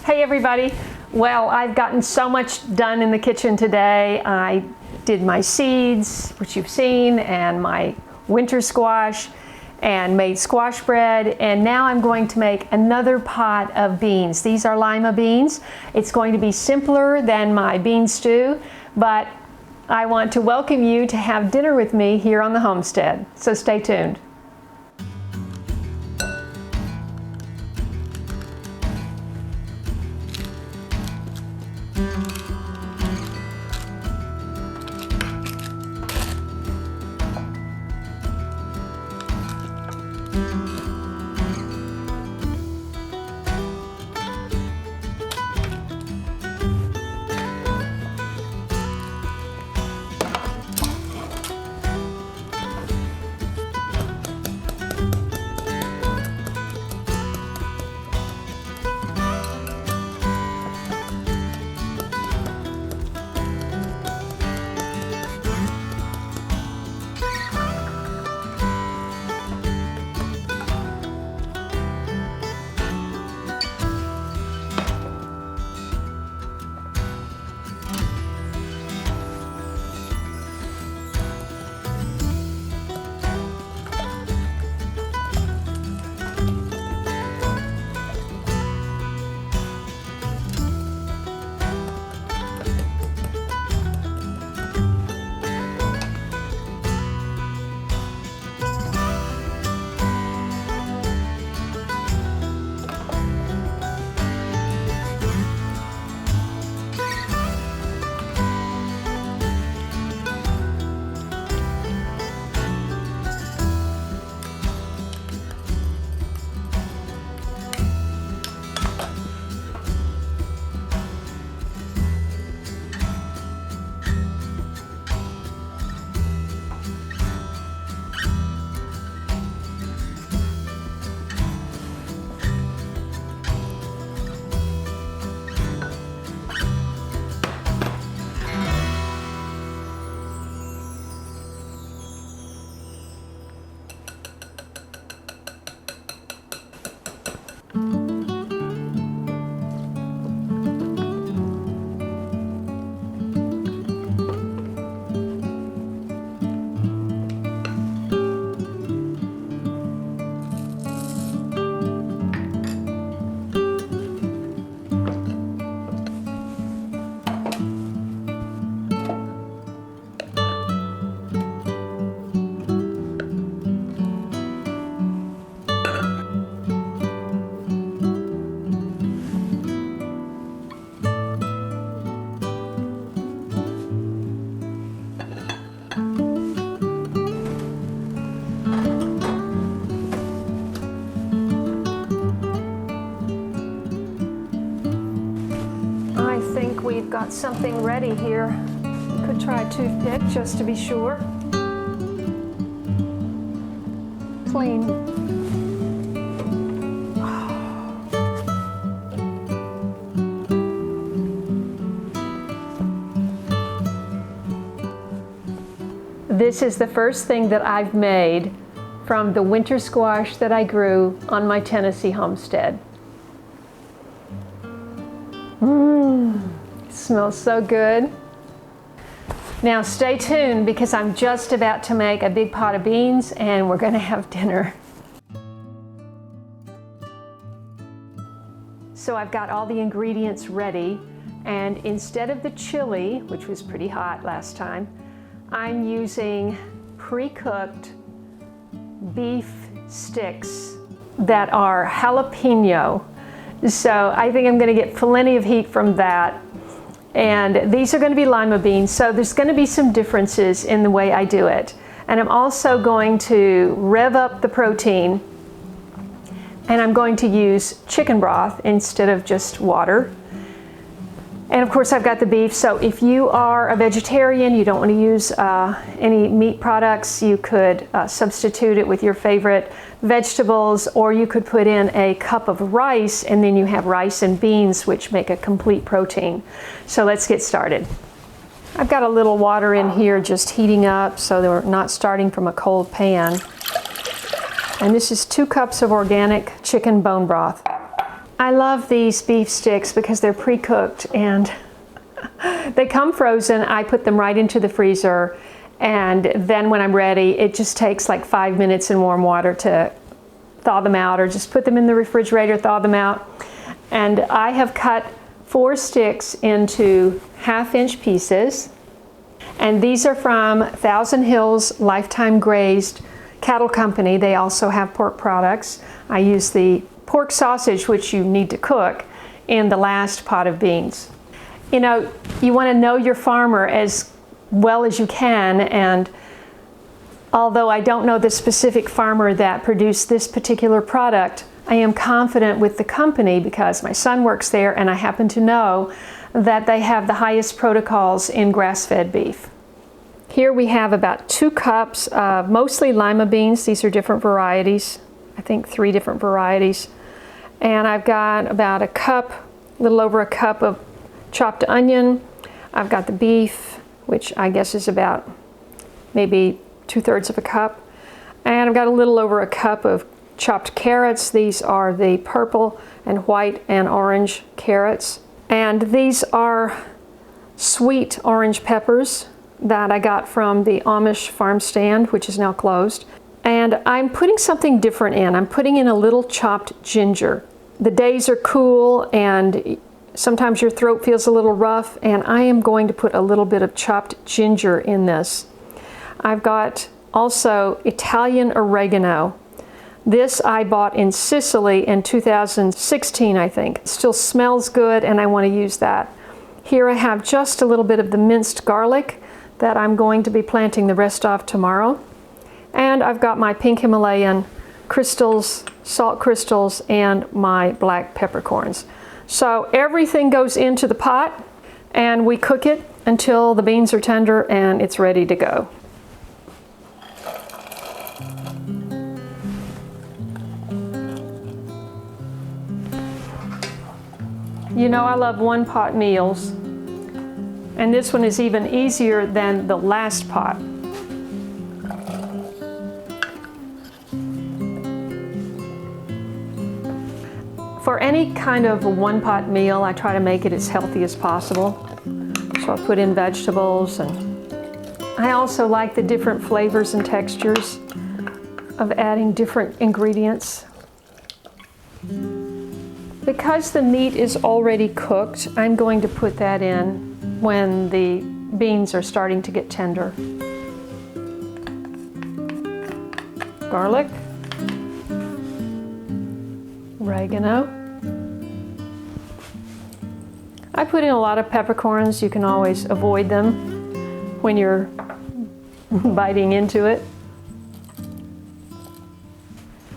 Hey everybody. Well, I've gotten so much done in the kitchen today. I did my seeds, which you've seen, and my winter squash, and made squash bread, and now I'm going to make another pot of beans. These are lima beans. It's going to be simpler than my bean stew, but I want to welcome you to have dinner with me here on the homestead, so stay tuned. We've got something ready here. You could try a toothpick just to be sure. Clean. This is the first thing that I've made from the winter squash that I grew on my Tennessee homestead. Smells so good. Now stay tuned because I'm just about to make a big pot of beans and we're going to have dinner. So I've got all the ingredients ready, and instead of the chili, which was pretty hot last time, I'm using pre-cooked beef sticks that are jalapeno. So I think I'm going to get plenty of heat from that. And these are going to be lima beans, so there's going to be some differences in the way I do it. And I'm also going to rev up the protein, and I'm going to use chicken broth instead of just water. And of course I've got the beef, so if you are a vegetarian, you don't want to use any meat products, you could substitute it with your favorite vegetables, or you could put in a cup of rice, and then you have rice and beans, which make a complete protein. So let's get started. I've got a little water in here just heating up so that we're not starting from a cold pan. And this is 2 cups of organic chicken bone broth. I love these beef sticks because they're pre-cooked and they come frozen. I put them right into the freezer, and then when I'm ready, it just takes like 5 minutes in warm water to thaw them out, or just put them in the refrigerator, thaw them out. And I have cut 4 sticks into 1/2-inch pieces. And these are from Thousand Hills Lifetime Grazed Cattle Company. They also have pork products. I use the pork sausage, which you need to cook, in the last pot of beans. You know, you want to know your farmer as well as you can, and although I don't know the specific farmer that produced this particular product, I am confident with the company because my son works there and I happen to know that they have the highest protocols in grass-fed beef. Here we have about 2 cups of mostly lima beans. These are different varieties, I think 3 different varieties. And I've got about a cup, a little over a cup of chopped onion. I've got the beef, which I guess is about maybe 2/3 of a cup. And I've got a little over a cup of chopped carrots. These are the purple and white and orange carrots. And these are sweet orange peppers that I got from the Amish farm stand, which is now closed. And I'm putting something different in. I'm putting in a little chopped ginger. The days are cool and sometimes your throat feels a little rough, and I am going to put a little bit of chopped ginger in this. I've got also Italian oregano. This I bought in Sicily in 2016, I think. It still smells good and I want to use that. Here I have just a little bit of the minced garlic that I'm going to be planting the rest of tomorrow. And I've got my pink Himalayan crystals, salt crystals, and my black peppercorns. So everything goes into the pot and we cook it until the beans are tender and it's ready to go. You know I love one-pot meals, and this one is even easier than the last pot. For any kind of one-pot meal, I try to make it as healthy as possible. So I put in vegetables, and I also like the different flavors and textures of adding different ingredients. Because the meat is already cooked, I'm going to put that in when the beans are starting to get tender. Garlic, oregano. I put in a lot of peppercorns. You can always avoid them when you're biting into it.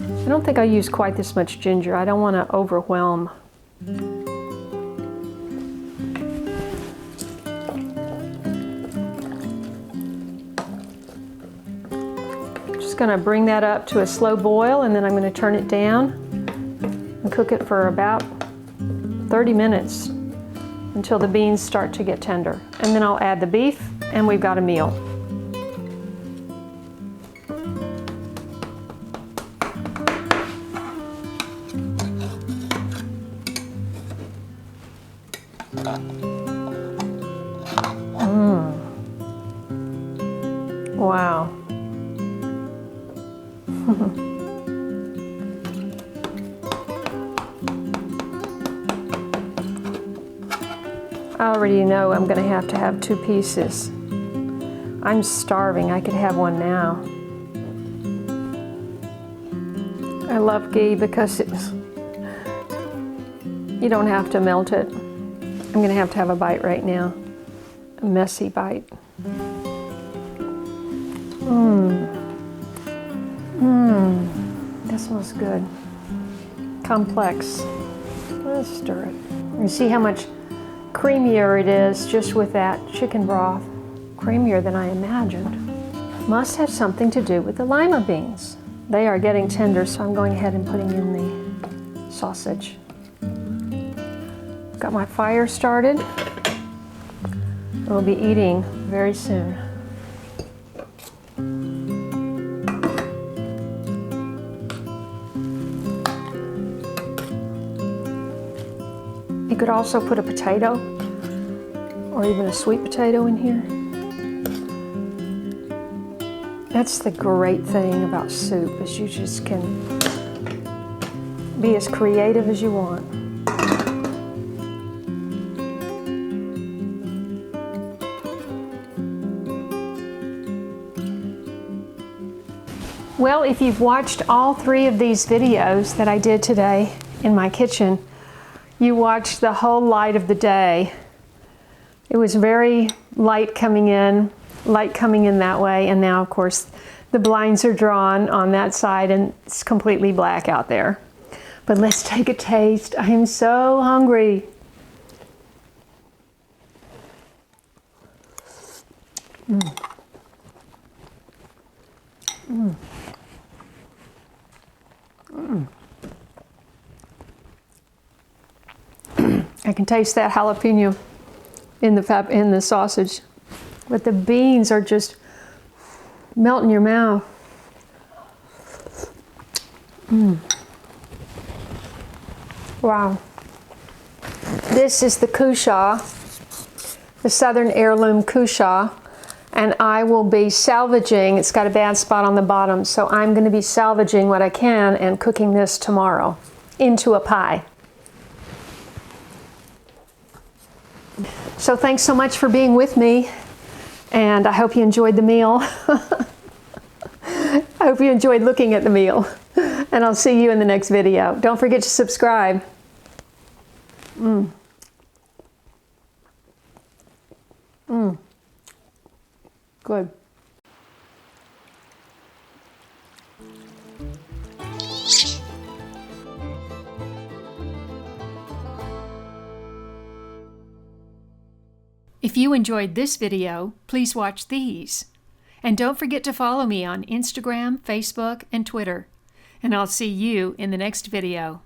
I don't think I use quite this much ginger. I don't want to overwhelm. Just going to bring that up to a slow boil, and then I'm going to turn it down and cook it for about 30 minutes until the beans start to get tender. And then I'll add the beef, and we've got a meal. Wow. I already know I'm going to have 2 pieces. I'm starving. I could have one now. I love ghee because you don't have to melt it. I'm going to have a bite right now. A messy bite. That smells good. Complex. Let's stir it. You see how much creamier it is just with that chicken broth. Creamier than I imagined. Must have something to do with the lima beans. They are getting tender, so I'm going ahead and putting in the sausage. Got my fire started. We'll be eating very soon. could also put a potato or even a sweet potato in here. That's the great thing about soup, is you just can be as creative as you want. Well, if you've watched all 3 of these videos that I did today in my kitchen, you watched the whole light of the day. It was very light coming in that way, and now of course the blinds are drawn on that side and it's completely black out there. But let's take a taste. I am so hungry. I can taste that jalapeno in the sausage, but the beans are just melt in your mouth. Wow. This is the cushaw, the Southern Heirloom cushaw, and I will be salvaging. It's got a bad spot on the bottom, so I'm going to be salvaging what I can and cooking this tomorrow into a pie. So thanks so much for being with me, and I hope you enjoyed the meal. I hope you enjoyed looking at the meal, and I'll see you in the next video. Don't forget to subscribe. Good. If you enjoyed this video, please watch these. And don't forget to follow me on Instagram, Facebook, and Twitter. And I'll see you in the next video.